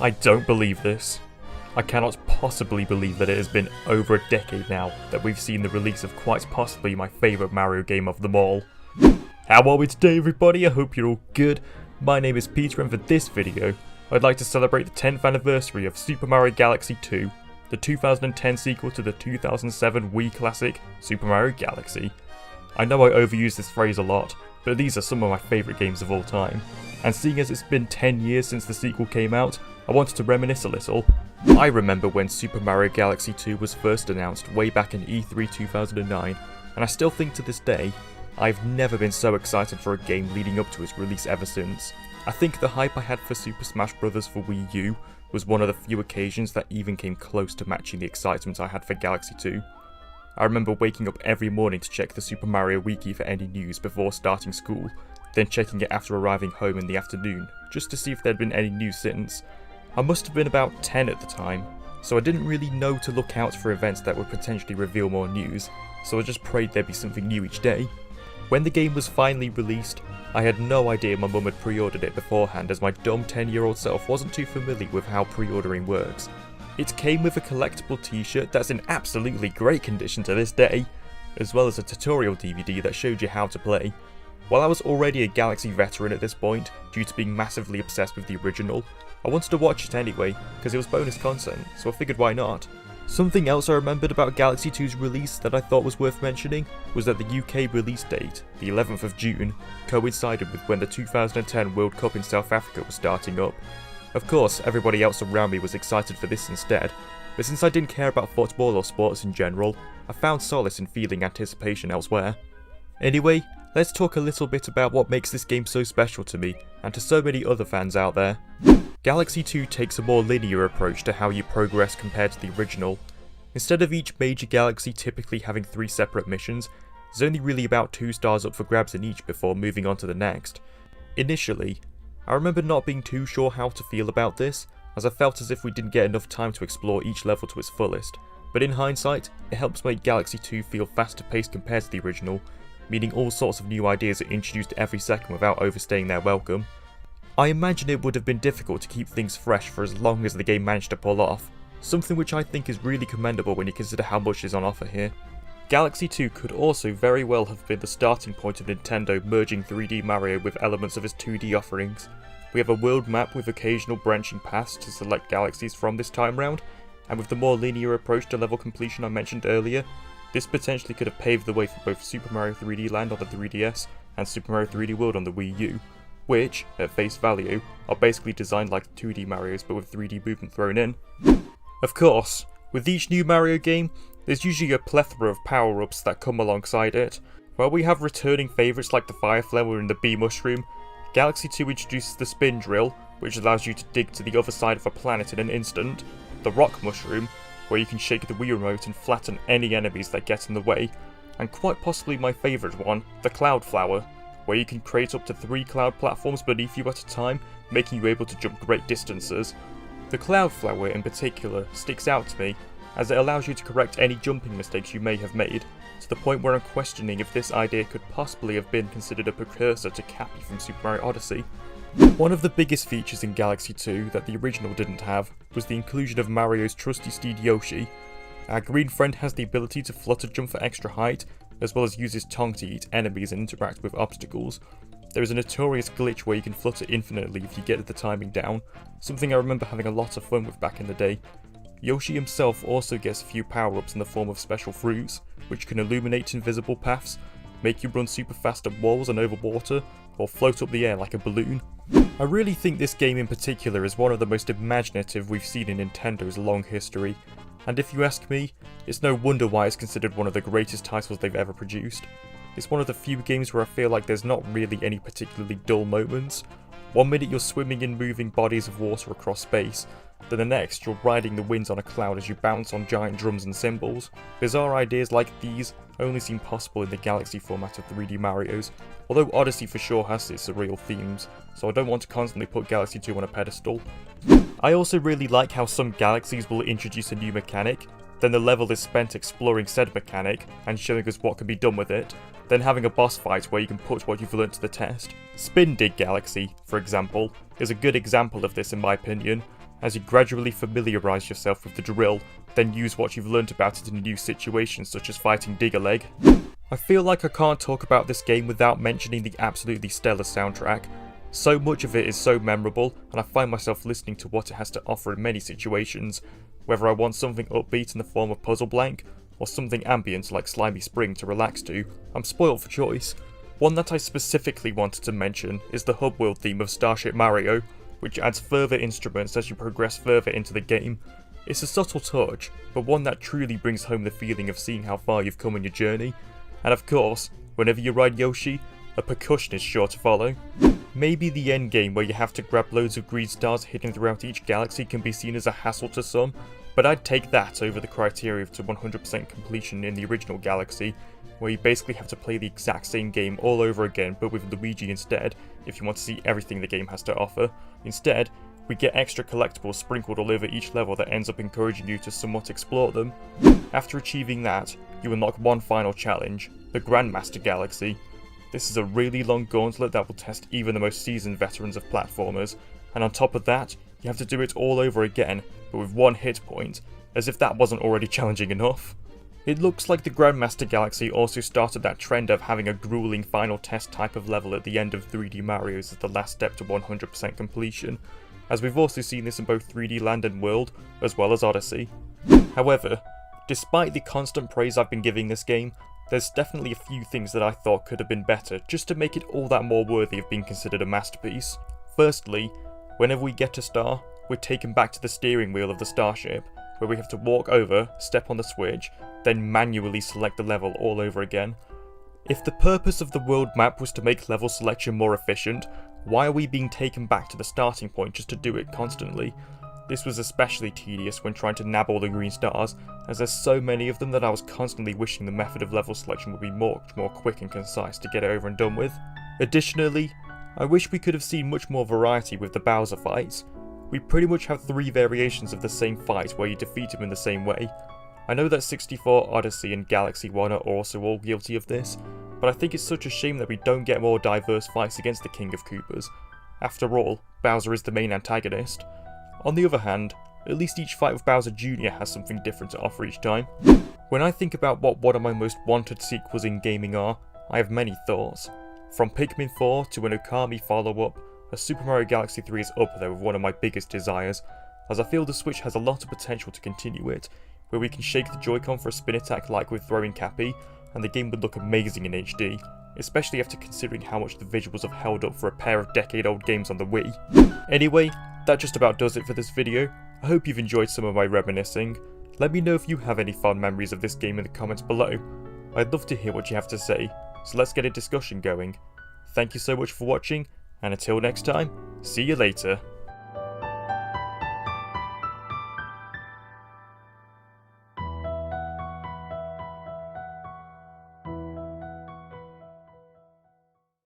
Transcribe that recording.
I don't believe this. I cannot possibly believe that it has been over a decade now that we've seen the release of quite possibly my favourite Mario game of them all. How are we today, everybody? I hope you're all good. My name is Peter, and for this video, I'd like to celebrate the 10th anniversary of Super Mario Galaxy 2, the 2010 sequel to the 2007 Wii classic, Super Mario Galaxy. I know I overuse this phrase a lot, but these are some of my favourite games of all time, and seeing as it's been 10 years since the sequel came out, I wanted to reminisce a little. I remember when Super Mario Galaxy 2 was first announced way back in E3 2009, and I still think to this day, I've never been so excited for a game leading up to its release ever since. I think the hype I had for Super Smash Bros. For Wii U was one of the few occasions that even came close to matching the excitement I had for Galaxy 2. I remember waking up every morning to check the Super Mario WIKI for any news before starting school, then checking it after arriving home in the afternoon, just to see if there'd been any news since. I must have been about 10 at the time, so I didn't really know to look out for events that would potentially reveal more news, so I just prayed there'd be something new each day. When the game was finally released, I had no idea my mum had pre-ordered it beforehand, as my dumb 10-year-old self wasn't too familiar with how pre-ordering works. It came with a collectible t-shirt that's in absolutely great condition to this day, as well as a tutorial DVD that showed you how to play. While I was already a Galaxy veteran at this point, due to being massively obsessed with the original, I wanted to watch it anyway, because it was bonus content, so I figured why not. Something else I remembered about Galaxy 2's release that I thought was worth mentioning was that the UK release date, the 11th of June, coincided with when the 2010 World Cup in South Africa was starting up. Of course, everybody else around me was excited for this instead, but since I didn't care about football or sports in general, I found solace in feeling anticipation elsewhere. Anyway, let's talk a little bit about what makes this game so special to me, and to so many other fans out there. Galaxy 2 takes a more linear approach to how you progress compared to the original. Instead of each major galaxy typically having 3 separate missions, there's only really about 2 stars up for grabs in each before moving on to the next. Initially, I remember not being too sure how to feel about this, as I felt as if we didn't get enough time to explore each level to its fullest, but in hindsight, it helps make Galaxy 2 feel faster paced compared to the original, meaning all sorts of new ideas are introduced every second without overstaying their welcome. I imagine it would have been difficult to keep things fresh for as long as the game managed to pull off, something which I think is really commendable when you consider how much is on offer here. Galaxy 2 could also very well have been the starting point of Nintendo merging 3D Mario with elements of its 2D offerings. We have a world map with occasional branching paths to select galaxies from this time round, and with the more linear approach to level completion I mentioned earlier, this potentially could have paved the way for both Super Mario 3D Land on the 3DS and Super Mario 3D World on the Wii U, which, at face value, are basically designed like 2D Marios but with 3D movement thrown in. Of course, with each new Mario game, there's usually a plethora of power-ups that come alongside it. While we have returning favourites like the Fire Flower and the Bee Mushroom, Galaxy 2 introduces the Spin Drill, which allows you to dig to the other side of a planet in an instant, the Rock Mushroom, where you can shake the Wii Remote and flatten any enemies that get in the way, and quite possibly my favourite one, the Cloud Flower, where you can create up to 3 cloud platforms beneath you at a time, making you able to jump great distances. The Cloud Flower in particular sticks out to me, as it allows you to correct any jumping mistakes you may have made, to the point where I'm questioning if this idea could possibly have been considered a precursor to Cappy from Super Mario Odyssey. One of the biggest features in Galaxy 2 that the original didn't have was the inclusion of Mario's trusty steed Yoshi. Our green friend has the ability to flutter jump for extra height, as well as use his tongue to eat enemies and interact with obstacles. There is a notorious glitch where you can flutter infinitely if you get the timing down, something I remember having a lot of fun with back in the day. Yoshi himself also gets a few power-ups in the form of special fruits, which can illuminate invisible paths, make you run super fast at walls and over water, or float up the air like a balloon. I really think this game in particular is one of the most imaginative we've seen in Nintendo's long history, and if you ask me, it's no wonder why it's considered one of the greatest titles they've ever produced. It's one of the few games where I feel like there's not really any particularly dull moments. One minute you're swimming in moving bodies of water across space, then the next you're riding the winds on a cloud as you bounce on giant drums and cymbals. Bizarre ideas like these only seem possible in the Galaxy format of 3D Marios, although Odyssey for sure has its surreal themes, so I don't want to constantly put Galaxy 2 on a pedestal. I also really like how some galaxies will introduce a new mechanic, then the level is spent exploring said mechanic and showing us what can be done with it, then having a boss fight where you can put what you've learnt to the test. Spin Dig Galaxy, for example, is a good example of this in my opinion, as you gradually familiarise yourself with the drill, then use what you've learnt about it in new situations such as fighting Diggerleg. I feel like I can't talk about this game without mentioning the absolutely stellar soundtrack. So much of it is so memorable, and I find myself listening to what it has to offer in many situations, whether I want something upbeat in the form of Puzzle Blank, or something ambient like Slimy Spring to relax to. I'm spoiled for choice. One that I specifically wanted to mention is the hub world theme of Starship Mario, which adds further instruments as you progress further into the game. It's a subtle touch, but one that truly brings home the feeling of seeing how far you've come on your journey. And of course, whenever you ride Yoshi, a percussion is sure to follow. Maybe the end game where you have to grab loads of green stars hidden throughout each galaxy can be seen as a hassle to some, but I'd take that over the criteria to 100% completion in the original Galaxy, where you basically have to play the exact same game all over again but with Luigi instead, if you want to see everything the game has to offer. Instead, we get extra collectibles sprinkled all over each level that ends up encouraging you to somewhat explore them. After achieving that, you unlock one final challenge, the Grandmaster Galaxy. This is a really long gauntlet that will test even the most seasoned veterans of platformers, and on top of that, you have to do it all over again, but with one hit point, as if that wasn't already challenging enough. It looks like the Grandmaster Galaxy also started that trend of having a grueling final test type of level at the end of 3D Mario's as the last step to 100% completion, as we've also seen this in both 3D Land and World, as well as Odyssey. However, despite the constant praise I've been giving this game, there's definitely a few things that I thought could have been better just to make it all that more worthy of being considered a masterpiece. Firstly, whenever we get a star, we're taken back to the steering wheel of the Starship, where we have to walk over, step on the switch, then manually select the level all over again. If the purpose of the world map was to make level selection more efficient, why are we being taken back to the starting point just to do it constantly? This was especially tedious when trying to nab all the green stars, as there's so many of them that I was constantly wishing the method of level selection would be much more quick and concise to get it over and done with. Additionally, I wish we could have seen much more variety with the Bowser fights. We pretty much have 3 variations of the same fight where you defeat him in the same way. I know that 64, Odyssey and Galaxy 1 are also all guilty of this, but I think it's such a shame that we don't get more diverse fights against the King of Koopas. After all, Bowser is the main antagonist. On the other hand, at least each fight with Bowser Jr. has something different to offer each time. When I think about what one of my most wanted sequels in gaming are, I have many thoughts. From Pikmin 4 to an Okami follow-up, a Super Mario Galaxy 3 is up there with one of my biggest desires, as I feel the Switch has a lot of potential to continue it, where we can shake the Joy-Con for a spin attack like with throwing Cappy, and the game would look amazing in HD, especially after considering how much the visuals have held up for a pair of decade-old games on the Wii. Anyway, that just about does it for this video. I hope you've enjoyed some of my reminiscing. Let me know if you have any fond memories of this game in the comments below. I'd love to hear what you have to say, so let's get a discussion going. Thank you so much for watching, and until next time, see you later.